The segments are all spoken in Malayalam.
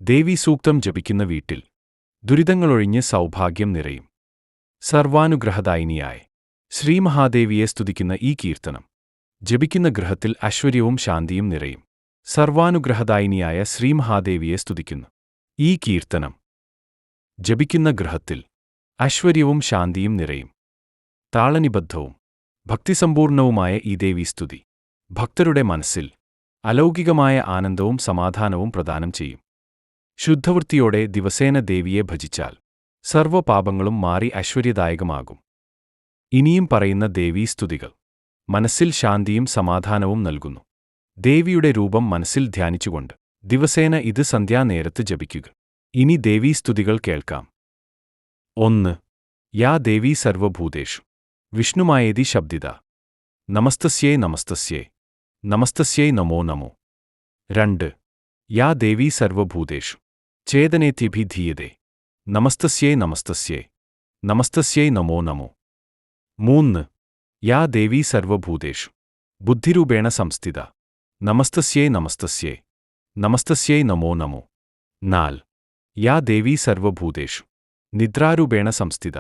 ദേവീസൂക്തം ജപിക്കുന്ന വീട്ടിൽ ദുരിതങ്ങളൊഴിഞ്ഞ് സൗഭാഗ്യം നിറയും. സർവാനുഗ്രഹദായിനിയായ ശ്രീമഹാദേവിയെ സ്തുതിക്കുന്ന ഈ കീർത്തനം ജപിക്കുന്ന ഗൃഹത്തിൽ ഐശ്വര്യവും ശാന്തിയും നിറയും. സർവാനുഗ്രഹദായിനിയായ ശ്രീമഹാദേവിയെ സ്തുതിക്കുന്നു. ഈ കീർത്തനം ജപിക്കുന്ന ഗൃഹത്തിൽ ഐശ്വര്യവും ശാന്തിയും നിറയും. താളനിബദ്ധവും ഭക്തിസമ്പൂർണവുമായ ഈ ദേവീസ്തുതി ഭക്തരുടെ മനസ്സിൽ അലൗകികമായ ആനന്ദവും സമാധാനവും പ്രദാനം ചെയ്യും. ശുദ്ധവൃത്തിയോടെ ദിവസേന ദേവിയെ ഭജിച്ചാൽ സർവ്വപാപങ്ങളും മാറി ഐശ്വര്യദായകമാകും. ഇനിയും പറയുന്ന ദേവീസ്തുതികൾ മനസ്സിൽ ശാന്തിയും സമാധാനവും നൽകുന്നു. ദേവിയുടെ രൂപം മനസ്സിൽ ധ്യാനിച്ചുകൊണ്ട് ദിവസേന ഇത് സന്ധ്യാനേരത്ത് ജപിക്കുക. ഇനി ദേവീസ്തുതികൾ കേൾക്കാം. 1. യാ ദേവീ സർവഭൂതേഷു വിഷ്ണുമായേതി ശബ്ദിത നമസ്തസ്യൈ നമസ്തസ്യൈ നമസ്തസ്യൈ നമോ നമോ. 2. യാ ദേവീ സർവഭൂതേഷു ചേതനേത്യഭിധീയതേ നമസ്തസ്യൈ നമസ്തസ്യൈ നമസ്തസ്യൈ നമോ നമോ. 3. യാ ദേവീ സർവഭൂതേഷു ബുദ്ധിരൂപേണ സംസ്ഥിത നമസ്തസ്യൈ നമസ്തസ്യൈ നമസ്തസ്യൈ നമോ നമോ. 4. യാ ദേവീ സർവഭൂതേഷു നിദ്രാരൂപേണ സംസ്ഥിത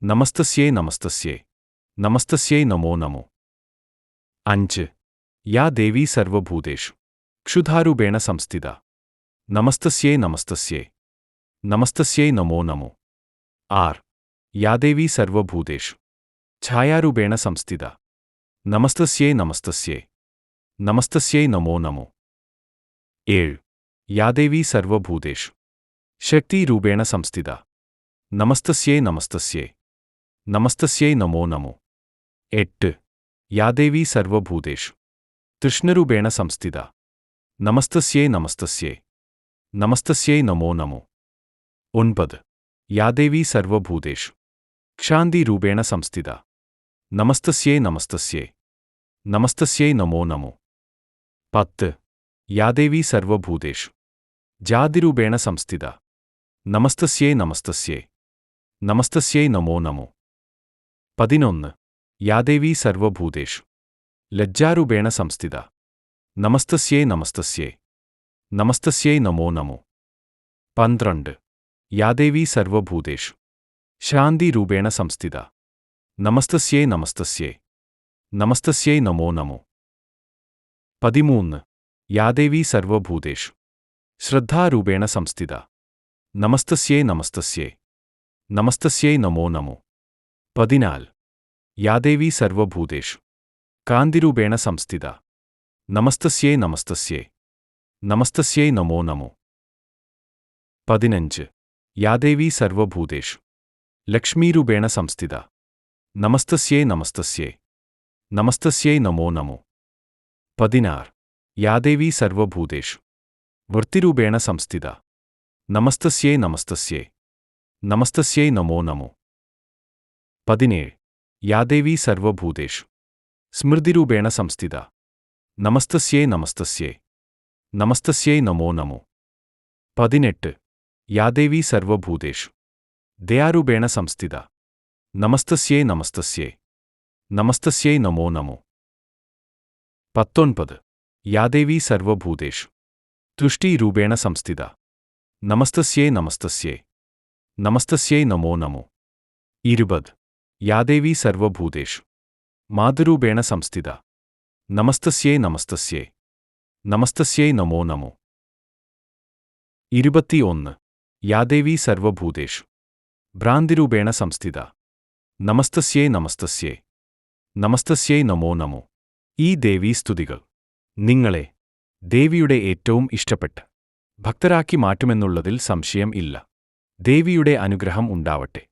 നമസ്തസ്യൈ നമസ്തസ്യൈ നമസ്തസ്യൈ നമോ നമോ. 5. യാ ദേവീ സർവഭൂതേഷു ക്ഷുധാരൂപേണ സംസ്ഥിത നമസ്തസ്യൈ നമസ്തസ്യൈ നമസ്തസ്യൈ നമോ നമോ. 6. യാ ദേവീ സർവഭൂതേഷു ഛായാരൂപേണ സംസ്ഥിത നമസ്തസ്യൈ നമസ്തസ്യൈ നമസ്തസ്യൈ നമോ നമോ. 7. യാ ദേവീ സർവഭൂതേഷു ശക്തിരൂപേണ സംസ്ഥിത നമസ്തസ്യൈ നമസ്തസ്യൈ നമസ്തസ്യൈ നമോ നമോ. 8. യാ ദേവീ സർവഭൂതേഷു തൃഷ്ണരൂപേണ സംസ്ഥിത നമസ്തസ്യൈ നമസ്തസ്യൈ നമസ്തസ്യൈ നമോ നമോ. 9. യാ ദേവീ സർവഭൂതേഷു ക്ഷാന്തിരൂപേണ സംസ്ഥിത നമസ്തസ്യൈ നമസ്തസ്യൈ നമസ്തസ്യൈ നമോ നമോ. 10. യാ ദേവീ സർവഭൂതേഷു ജാതിരൂപേണ സംസ്ഥിത നമസ്തസ്യൈ നമസ്തസ്യൈ നമസ്തസ്യൈ നമോ നമോ. 11. യാ ദേവീ സർവഭൂതേഷു ലജ്ജാരൂപേണ സംസ്ഥിത നമസ്തസ്യൈ നമസ്തസ്യൈ നമസ്തസ്യൈ നമോ നമോ. 12. യാ ദേവീ സർവഭൂതേഷു ശാന്തിരൂപേണ സംസ്ഥിത നമസ്തസ്യൈ നമസ്തസ്യൈ നമസ്തസ്യൈ നമോ നമോ. 13. യാ ദേവീ സർവഭൂതേഷു ശ്രദ്ധാരൂപേണ സംസ്ഥിത നമസ്തസ്യൈ നമസ്തസ്യൈ നമസ്തസ്യൈ നമോ നമോ. 14. യാ ദേവീ സർവഭൂതേഷു കാന്തിരൂപേണ സംസ്ഥിത നമസ്തസ്യൈ നമസ്തസ്യൈ നമസ്തസ്യൈ നമോ നമോ. 15. യാ ദേവീ സർവഭൂതേഷു ലക്ഷ്മീരൂപേണ സംസ്ഥിത നമസ്തസ്യൈ നമസ്തസ്യൈ നമസ്തസ്യൈ നമോ നമോ. 16. യാ ദേവീ സർവഭൂതേഷു വൃത്തിരൂപേണ സംസ്ഥിത നമസ്തസ്യൈ നമസ്തസ്യൈ നമസ്തസ്യൈ നമോ നമോ. 17. യാ ദേവീ സർവഭൂതേഷു സ്മൃതിരൂപേണ സംസ്ഥിത നമസ്തസ്യൈ നമസ്തസ്യൈ നമസ്തസ്യൈ നമോ നമോ. 18. യാ ദേവീ സർവഭൂതേഷു ദയാരൂപേണ സംസ്ഥിത നമസ്തസ്യൈ നമസ്തസ്യൈ നമസ്തസ്യൈ നമോ നമോ. 19. യാ ദേവീ സർവഭൂതേഷു തുഷ്ടിരൂപേണ സംസ്ഥിത നമസ്തസ്യൈ നമസ്തസ്യൈ നമസ്തസ്യൈ നമോ നമോ. 20. യാ ദേവീ സർവഭൂതേഷു മാതൃരൂപേണ സംസ്ഥിത നമസ്തസ്യൈ നമസ്തസ്യൈ നമസ്തസ്യൈ നമോ നമോ. 21. യാ ദേവീ സർവഭൂതേഷു ഭ്രാന്തിരൂപേണ സംസ്ഥിത നമസ്തസ്യൈ നമസ്തസ്യൈ നമസ്തസ്യൈ നമോ നമോ. ഈ ദേവീസ്തുതികൾ നിങ്ങളെ ദേവിയുടെ ഏറ്റവും ഇഷ്ടപ്പെട്ട ഭക്തരാക്കി മാറ്റുമെന്നുള്ളതിൽ സംശയം ഇല്ല. ദേവിയുടെ അനുഗ്രഹം ഉണ്ടാവട്ടെ.